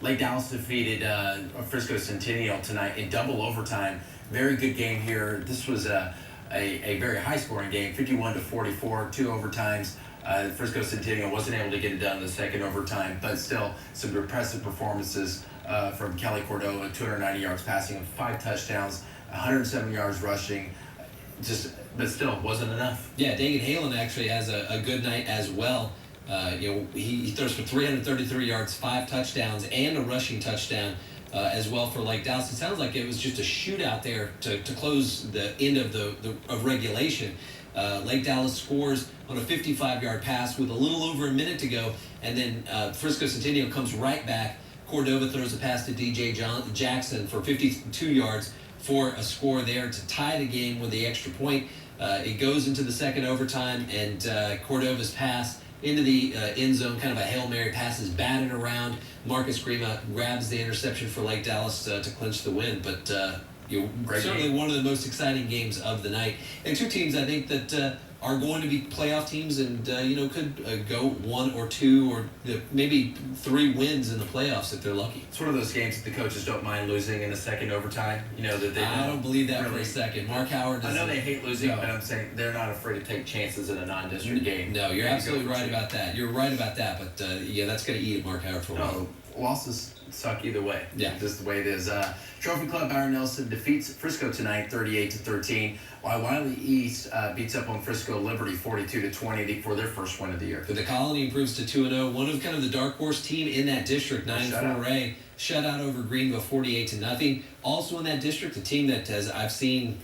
Lake Dallas defeated Frisco Centennial tonight in double overtime. Very good game here. This was a very high-scoring game, 51-44, 2 overtimes. Frisco Centennial wasn't able to get it done in the second overtime, but still some impressive performances from Kelly Cordova, 290 yards passing, 5 touchdowns, 107 yards rushing. But still wasn't enough. Yeah, Dagan Halen actually has a good night as well. He throws for 333 yards, 5 touchdowns, and a rushing touchdown as well for Lake Dallas. It sounds like it was just a shootout there to close the end of regulation. Lake Dallas scores on a 55-yard pass with a little over a minute to go, and then Frisco Centennial comes right back. Cordova throws a pass to DJ Jackson for 52 yards for a score there to tie the game with the extra point. It goes into the second overtime, and Cordova's pass into the end zone, kind of a Hail Mary pass, is batted around. Marcus Grima grabs the interception for Lake Dallas to clinch the win. But certainly one of the most exciting games of the night. And two teams I think that are going to be playoff teams and, could go 1 or 2 or maybe 3 wins in the playoffs if they're lucky. It's one of those games that the coaches don't mind losing in the second overtime. I don't believe that really, for a second. Mark Howard I know they hate losing, but I'm saying they're not afraid to take chances in a non-district game. No, you're absolutely right about that. You're right about that, but that's going to eat at Mark Howard for a while. Losses suck either way. Yeah. Just the way it is. Trophy Club Byron Nelson defeats Frisco tonight 38-13, while Wiley East beats up on Frisco Liberty 42-20 for their first win of the year. The Colony improves to 2-0. One of kind of the dark horse team in that district, 9-4A. Shutout over Greenville 48-0. Also in that district, a team that has I've seen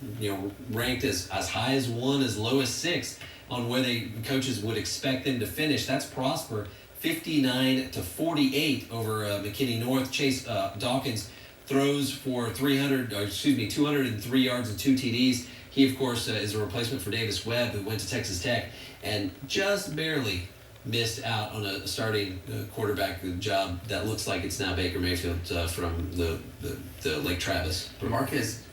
ranked as high as 1, as low as 6 on where coaches would expect them to finish. That's Prosper. 59-48 over McKinney North. Chase Dawkins throws for 203 yards and 2 TDs. He, of course, is a replacement for Davis Webb, who went to Texas Tech and just barely missed out on a starting quarterback job that looks like it's now Baker Mayfield from the Lake Travis. Marcus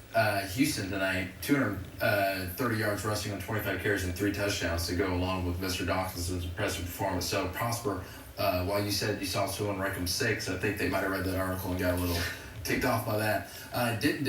Houston tonight, 230 yards rushing on 25 carries and 3 touchdowns to go along with Mr. Dawkins' impressive performance. So Prosper, while you said you saw 2 and rank them 6, I think they might have read that article and got a little ticked off by that. Didn't